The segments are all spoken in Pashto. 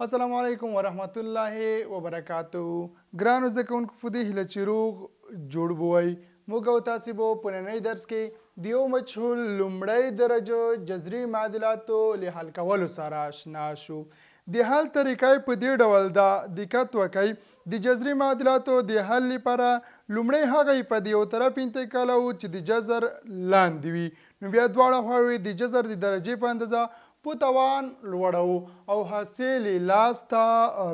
السلام علیکم ورحمت الله وبرکاتو. ګرانو زده کوونکو په دې هیله چې روغ جوړ بوئ. موږ او تاسې به په نننۍ درس کې د یو مجهول لومړۍ درجه جذري معادلاتو له حل کولو سره اشنا شو. د حل طریقه یې په دې ډول ده. دقت وکړئ، د جذري معادلاتو د حل لپاره لومړی هغه یې په د یو طرف انتقالوو چې د جذر لاندې وي، نو بیا دواړه خواوې د جذر د درجې په اندازه په توان لوړو او حاصل لاس ته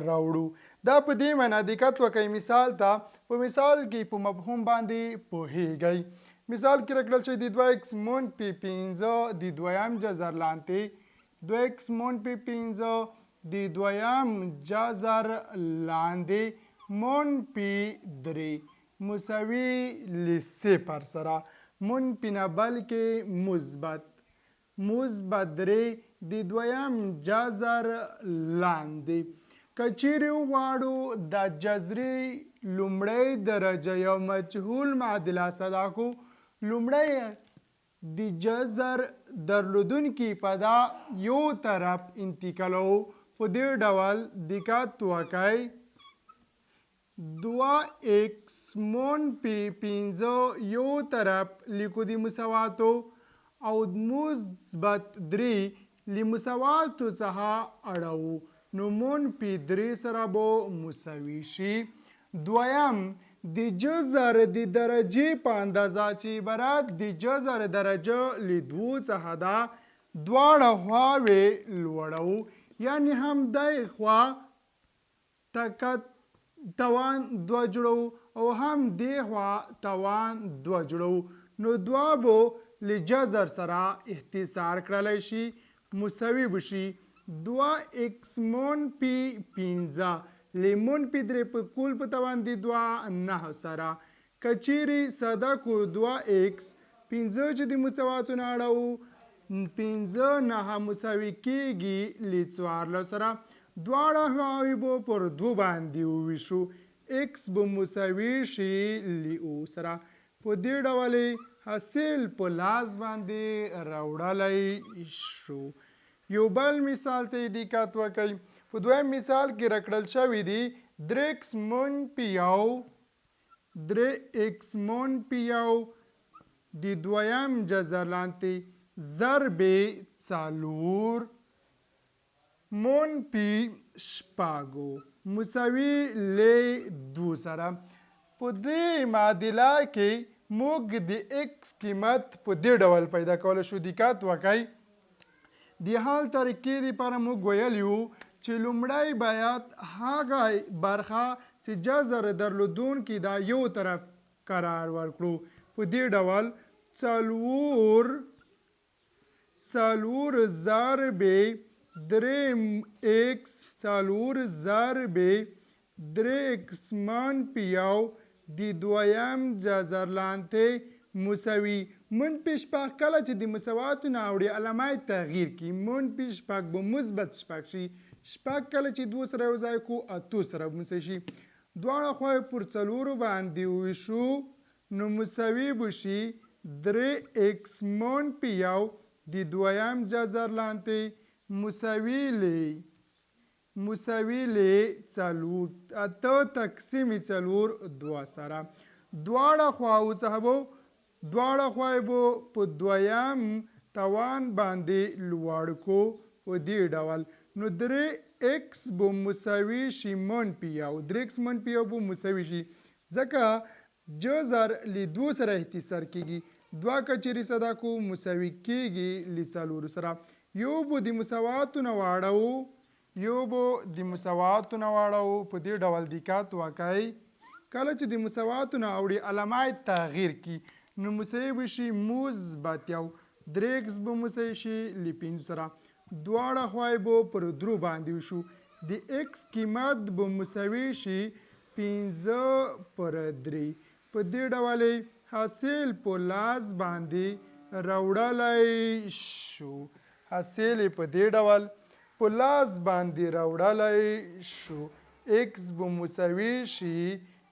راوړو. دا په دې معنا دقت وکړئ مثال ته. په مثال کې په مفهوم باندې پوهیږئ. مثال کې راکړل شوی د 2x منفي 15 د دویم جذر لاندې 2x منفي 15 د دویم جذر لاندې منفي 3 مساوي له 0 سره منفي نه بلکې مثبت 3 د دویم جذر لاندې. که چیرې وغواړو د جذري لومړۍ درجه یو مجهول معادله صدا کو، لومړی د جذر درلودونکي په دا یو طرف انتقالو. په دې ډول دقت وکړئ، 2x منفي 15 یو طرف لیکو د مساواتو او مثبت 3 له مساواتو څخه اړوو، نو منفي 3 سره به مساوي شي. دویم د جذر د درجې په اندازه چې عبارت د جذر درجه له دوو څخه ده، دواړه خواوې لوړوو، یعنی هم دای خوا توان 2 جوړو او هم دې خوا توان 2 جوړو، نو دوه به له جذر سره اختصار کړلی شي، مساوي بشي 2x منفي 15 له منفي 3 په کول په توان د 2 9 سره. که چیرې ساده کو 2x 15 چې د مساواتو نه اړوو 15 9 مساوي کېږي له 14 سره، دواړه خواوې به پر 2 باندې وویشو، x به مساوي شي له او سره. په دې ډول حاصل په لاس باندې راوړلی شو. یو بل مثال ته دقت وکړئ. په دویم مثال کې راکړل شوي دي 3x منفي 1 د دویم جذر لاندې ضرب 4 منفي 6 مساوي له 2 سره. په دې معادله کې موږ د x قیمت په دې ډول پیدا کولی شو. دقت وکړئ، د حل طریقې لپاره موږ ویلي وو چې لومړی باید هغه برخه چې جذر درلودونکي دا یو طرف قرار ورکړو. په دې ډول 4 ضرب 3x 4 ضرب 3x منفي 1 د دویم جذر لاندې مساوي منفي 6 کله چې د مساواتو نه اوړي علامه تغییر کی، منفي 6 به مثبت 6 شي، 6 کله چې 2 سره یو ځای کو 8 سره مساوي شي، دواړه خواوې پر 4 باندې وویشو، نو مساوي بشي 3x منفي 1 د دویم جذر لاندې مساوي له 4 8 تقسیم 4 2 سره. دواړه خواوو څخه دواړه خواوې به په دویم توان باندې لوړ کو. په دې ډول نو 3x به مساوي شي منفي 1، 3x منفي 1 به مساوي شي ځکه جذر له 2 سره اختصار کېږي، 2 که چیرې صدا کو مساوي کېږي له 4 سره. یو به د مساواتو نه واړوو، په دې ډول دقت وکړئ، کله چې د مساواتو نه اوړي علامه تغییر کی، نو مساوي بشي مثبت 1، 3x به مساوي شي له 5 سره، دواړه خواوې به پر 3 باندې وشو، د x قیمت به مساوي شي 5/3. په دې ډول حاصل په لاس باندې راوړلی شو. x به مساوي شي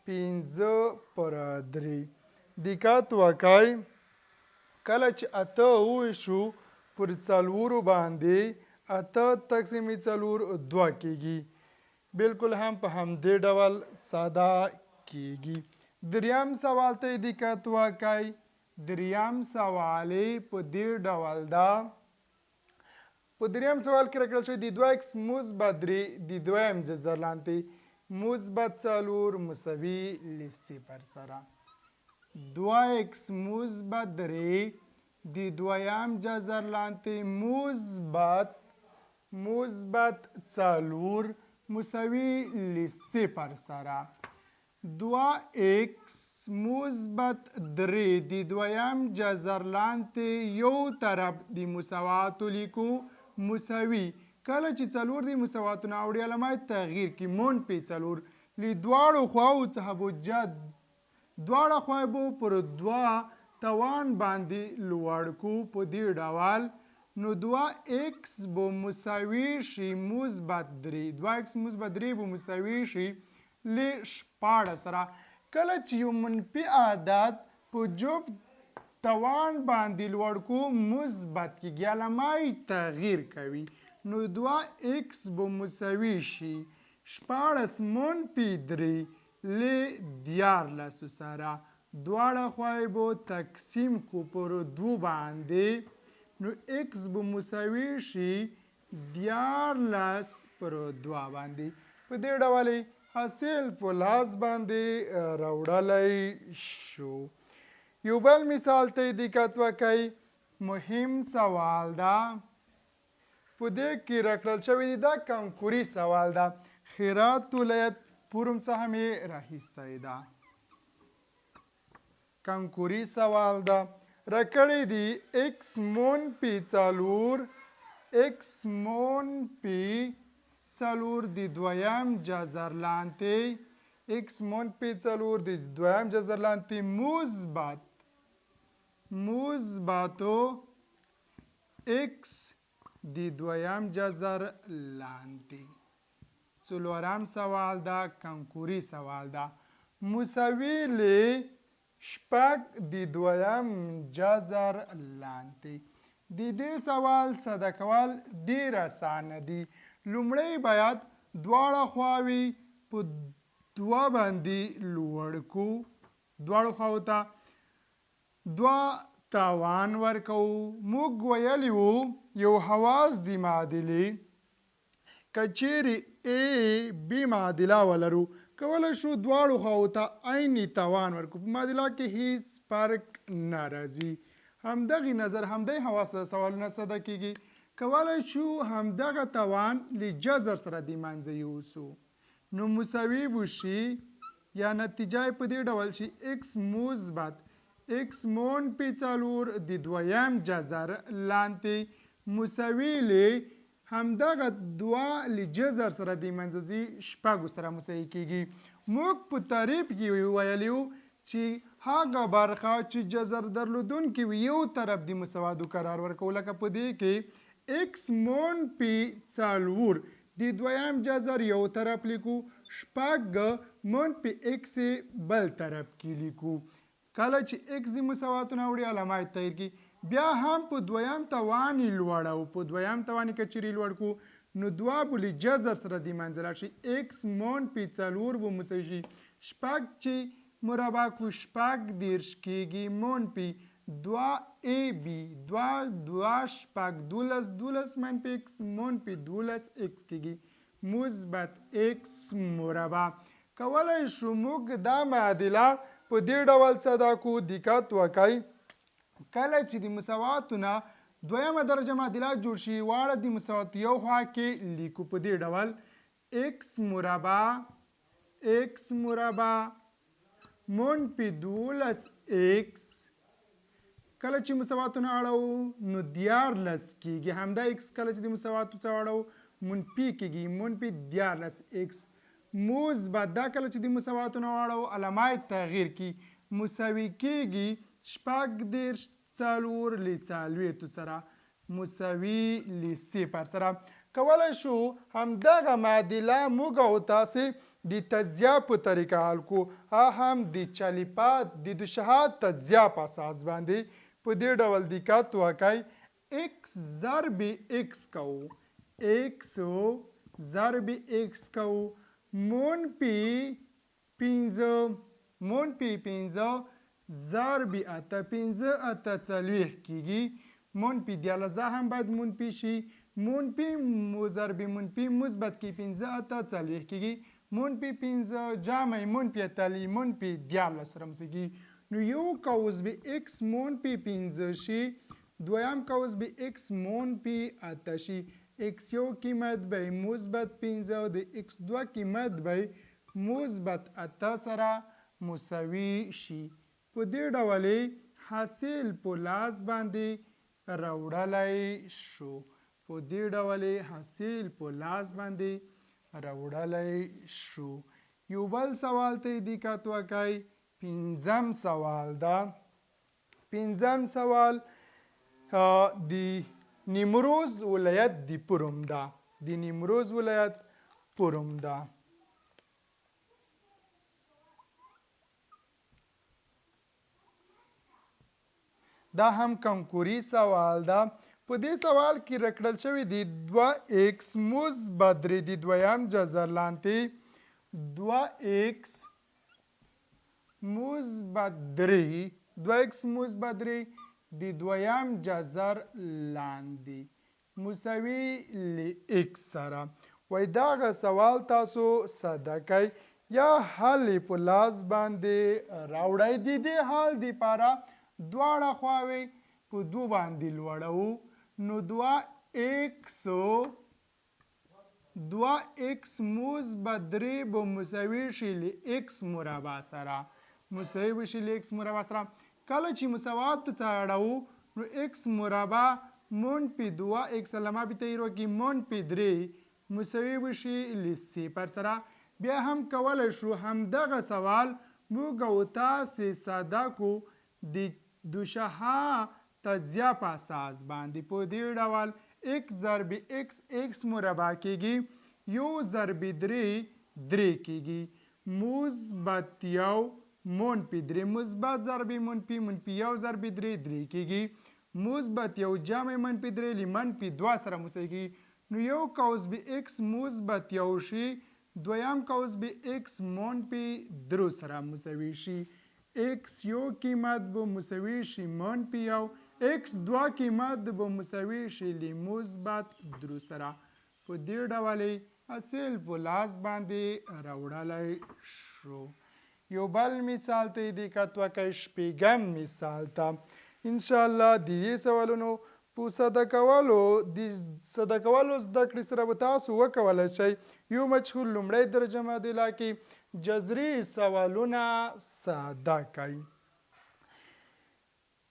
5/3. دقت وکړئ، کله چې 8 وویشو پر 4 باندې 8 تقسیم 4 2 کیږي. بالکل هم په همدې ډول ساده کیږي. دریم سوال ته دقت وکړئ. دریم سوال په دې ډول ده. په دریم سوال کې راکړل شوی د 2x مثبت 3 د دویم جذر لاندې مثبت 4 مساوي له 0 سره. 2x مثبت 3 د دویم جذر لاندې مثبت 4 مساوي له 0 سره. 2x مثبت 3 د دویم جذر لاندې یو طرف د مساواتو لیکو مساوي. کله چې 4 د مساواتو نه اوړي علامه تغییر کی منفي 4 له دواړو خواو څخه به جد دواړه خواوې به پر 2 توان باندې لوړ کو په دې ډول. نو 2x به مساوي شي مثبت 3 2x مثبت 3 به مساوي شي له 14 سره. کله چې یو منفي عدد په جوب توان باندې لوړ کو مثبت کیږي علامه تغییر کوي. نو 2x به مساوي شي 14 منفي 3 له 14 سره. دواړه خواوې به تقسیم کو پر 2 باندې. نو x به مساوي شي 14 پر 2 باندې. په دې ډول حاصل په لاس باندې راوړلی شو. یو بل مثال ته دقت وکړئ. مهم سوال ده. په دې کې راکړل شوی دا کانکوري سوال ده. خیرات ولایت پورم څخه مې راخیستی ده. کانکوري سوال ده. راکړی دي x منفي 4 x منفي 4 د دویم جذر لاندې x منفي 4 د دویم جذر لاندې مثبتو x د دویم جذر لاندې. څلورم سوال ده. کانکوري سوال ده. مساوي له 6 د دویم جذر لاندې. د دې سوال ساده کول ډیر اسانه دي. لومړی باید دواړه خواوې په 2 باندې لوړ کو. دواړو خواو ته 2 توان ورکو. موږ ویلی وو یو حواس د معادلې که چیرې A B معادله ولرو کولی شو دواړو خواو ته عیني توان ورکو. په معادله کې هیڅ فرق نه راځي. همدغې نظر همدغې حواس سوالونه ساده کیږي. کولی شو همدغه توان له جذر سره د منځه یوسو. نو مساوي به شي یا نتیجه په دې ډول شي x مثبت x منفي 4 د دویم جذر لاندې مساوي له همدغه 2 له جذر سره د منځه ځي 6 سره مساوي کیږي. موږ په تعریف کې ویلي وو چې هغه برخه چې جذر درلودونکې وي یو طرف د مساواتو قرار ورکوو. لکه په دې کې x منفي 4 د دویم جذر یو طرف لیکو 6 منفي x بل طرف کې لیکو. کله چې x د مساواتو نه وړي علامه تغییر کی. بیا هم په دویم توان لوړو. په دویم توان کې چیرې لوړ کو نو 2 به له جذر سره د منځه لاړ شي. x منفي 4 به مساوي شي 6 چې مربع کو 6 دیرش کیږي منفي 2ab 2 شپږ 12 منفي x منفي 12 x کیږي مثبت x مربع. کولی شو موږ دا معادله په دې ډول ساده کو. دقت وکړئ. کله چې د مساواتو نه دویمه درجه معادله جوړ شي واړه د مساواتو یو خوا کې لیکو په دې ډول x مربع منفي 12x. کله چې مساواتو نه اړو نو 14 کیږي. همدا x کله چې د مساواتو څخه اړو منفي کیږي منفي 14x. مثبت دا کله چې د مساواتو نه اړو علامه تغییر کی مساوي کیږي 14 4 له 4 سره مساوي له 0 سره. کولی شو همدغه معادله موږ او تاسې د تجزیه په طریقه حل کو. هم د چلیپات د دوشهات تجزیه په اساس باندې په دې ډول دقت وکړئ. x ضرب x کوو. x ضرب x کوو منفي 15 منفي 15 ضرب اته 15 اته 40 کیږي منفي 14 دا هم باید منفي شي منفي ضرب منفي مثبت کې 15 اته 40 کیږي منفي 15 جمع منفي اتلي منفي 14 سره مسیږي نو یو قوس به x منفي 15 شي دویم قوس به x منفي اته شي x یو قیمت به مثبت 15 د x دو قیمت به مثبت اته سره مساوي شي په دې ډول حاصل په لاس باندې راوړلی شو په دې ډول حاصل په لاس باندې راوړلی شو یو بل سوال ته دقت وکړئ پنځم سوال ده پنځم سوال د نیمروز ولایت د پروم ده د نیمروز ولایت پروم ده دا هم کانکوري سوال ده په دې سوال کې راکړل شوی دی 2x مثبت 3 د دویم جذر لاندې 2x مثبت 3 2x مثبت 3 د دویم جذر لاندې مساوي ل x سره وای دغه سوال تاسو ساده کئ یا حل په لاس باندې راوړئ د دې حل دپاره دواړه خواوې په دو باندې لوړو نو 2x مثبت 3 به مساوي شي ل x مربع سره مساوي به شي ل x مربع سره کله چې مساوات څخه اړوو نو x مربع منفي 2x علامه بتغیر وکړي منفي 3 مساوي به شي ل صفر سره بیا هم کولی شو همدغه سوال موږ او تاسې ساده کو د دوشها تجزیه په اساس باندې په دې ډول x ضرب x مربع کیږي یو ضرب 3 کیږي مثبت یو منفي 3 مثبت ضرب منفي یو ضرب 3 کیږي مثبت یو جمع منفي 3 ل منفي 2 سره مساوي کیږي نو یو قوس به x مثبت یو شي دویم قوس به x منفي 3 سره مساوي شي x یو قیمت به مساوي شي منفي یو x دو قیمت به مساوي شي ل مثبت 3 سره په دې ډول حاصل په لاس باندې راوړلی شو یو بل مثال ته دقت وکړئ شپږم مثال ته انشاءالله د دې سوالونو په ساده کولو زده کړې سره به تاسو وکولی شئ یو مجهول لومړی درجه معادله کې جزري سوالونه ساده کړئ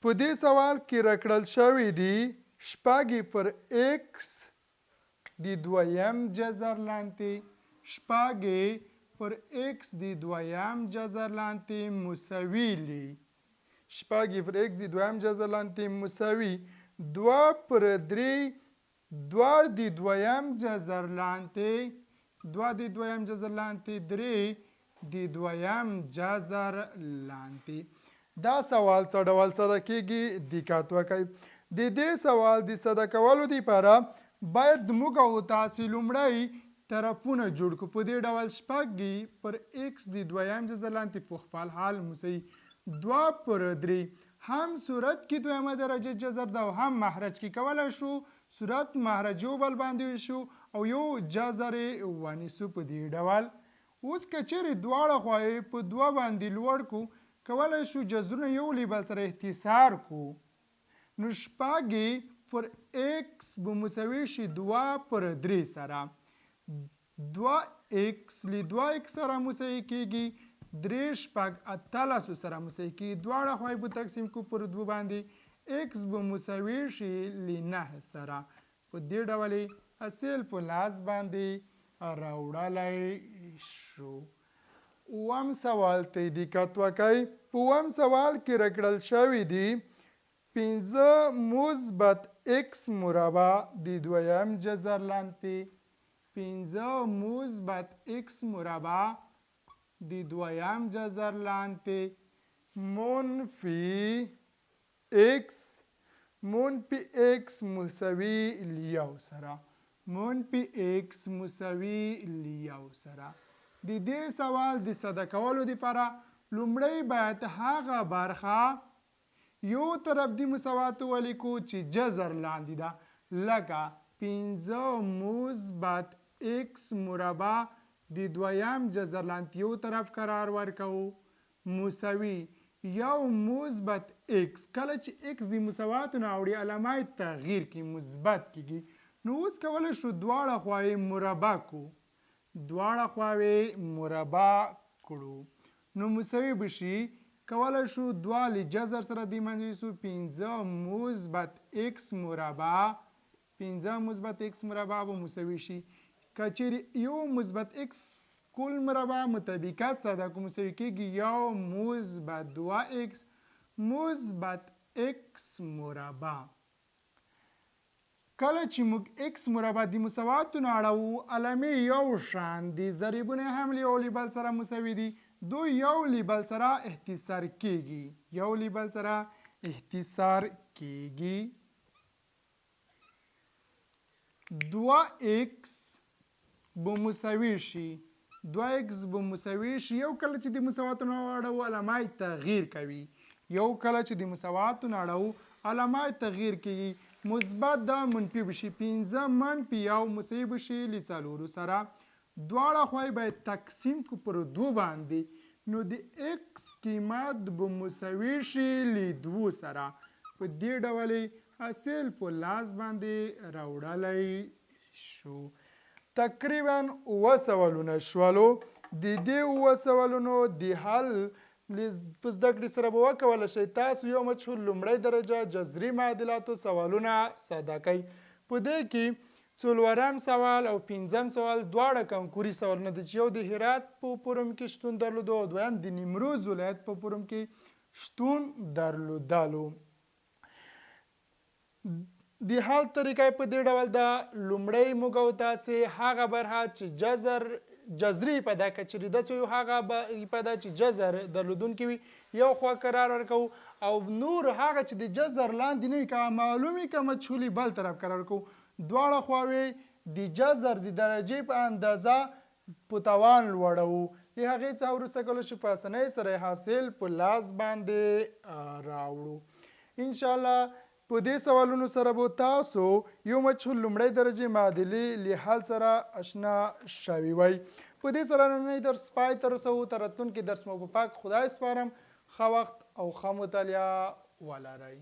په دې سوال کې راکړل شوي دي شپږ پر x د دویم جذر لاندې شپږ پر x د دویم جذر لاندې مساوي لی شپږ پر x د دویم جذر لاندې مساوي 2 پر 3 2 د دویم جذر لاندې 2 د دویم جذر لاندې 3 د دویم جذر لاندې دا سوال څه ډول ساده کیږي دقت وکړئ د دې سوال د ساده کولو لپاره باید موږ او تاسو لومړی طرفونه جوړ کړو په دې ډول شپږ پر x د دویم جذر لاندې په خپل حال مساوي 2 پر 3 هم صورت کې دویمه درجه جذر ده او هم مخرج کې کولی شو صورت مخرج یو بل باندې شو او یو جذر ونیسو په دې ډول اوس که چیرې دواړه خواوې په دوه باندې لوړ کړو کولی شو جذرونه یو له بل سره اختصار کړو نو شپږ پر x به مساوي شي 2 پر 3 سره 2x له 2x سره مساوي کیږي 3 شپږ اتلسو سره مساوي کیږي دواړه خواوې به تقسیم کړو پر 2 باندې x به مساوي شي ل 9 سره په دې ډول حاصل په لاس باندې راوړلی شو اووم سوال ته دقت وکړئ په اووم سوال کې راکړل شوي دي 15 مثبت x مربع د دویم جذر لاندې 15 مثبت x مربع د دویم جذر لاندې منفي x مساوي ل 1 سره منفي x مساوي لیو سره. د دې سوال د ساده کولو دپاره لومړی باید هغه برخه یو طرف د مساوات ولیکو چې جذر لاندې ده، لکه 5 مثبت x مربع د دویم جذر لاندې یو طرف قرار ورکوو مساوي یو مثبت x. کله چې x د مساواتو نه اوړي علامه تغییر کی مثبت کیږي، نو اوس کولی شو دواړه خواوې مربع کو، دواړه خواوې مربع کړو، نو مساوي به شي کولی شو دوه له جذر سره دې منځ یوسو 5 مثبت x مربع، 5 مثبت x مربع به مساوي شي. که چیرې یو مثبت x کل مربع مطابقت ساده کو مساوي کیږي یو مثبت 2x مثبت x مربع. کله چې موږ x مربع د مساواتو نه اړوو علامې یو شان دي، ضریبونه هم یو له بل سره مساوي دي، دوی یو له بل سره اختصار کیږي، یو له بل سره اختصار کیږي. 2x به مساوي شي 2x به مساوي شي یو کله چې د مساواتو نه اړوو علامه تغییر کوي، یو کله چې د مساواتو نه اړوو علامه تغییر کوي، مثبت دا منفي بشي 5 منفي یو مساوي بشي له 4 سره. دواړه خواوې باید تقسیم کو پر 2 باندې، نو د x قیمت به مساوي شي له 2 سره. په دې ډول حاصل په لاس باندې راوړلی شو. تقریبا 9 سوالونه شولو. د دې 9 سوالونو د حل په زده کړې سره به وکولی شئ تاسو یو مجهول لومړۍ درجه جذري معادلاتو سوالونه ساده کوئ. په دې کې 4م سوال او 5م سوال دواړه کانکوري سوالونه دي چې یو د هرات په پورم کې شتون درلودو او دویم د نیمروز ولایت په پورم کې شتون درلودلو. د حل طریقه په دې ډول ده، لومړی موږ او تاسې هغه برخه چې جذري پیدا که چېرې داسې یو هغه پیدا چې جذر درلودونکي وي یو خوا قرار ورکوو، او نور هغه چې د جذر لاندې نه وي که معلوم وي که مجهولي بل طرف قرار کوو. دواړه خواوې د جذر د درجې په اندازه په توان لوړوو، د هغې څخه وروسته کولی شو په اسانۍ سره حاصل په لاس باندې راوړو. انشاءالله په دې سوالونو سره به تاسو یو مجهول لومړۍ درجې معادلې له حل سره اشنا شوي وئ. په دې سره نننی درس پای ته رسوو. تر راتلونکي درس مو په پاک خدای سپارم. ښه وخت او ښه مطالعه ولرئ.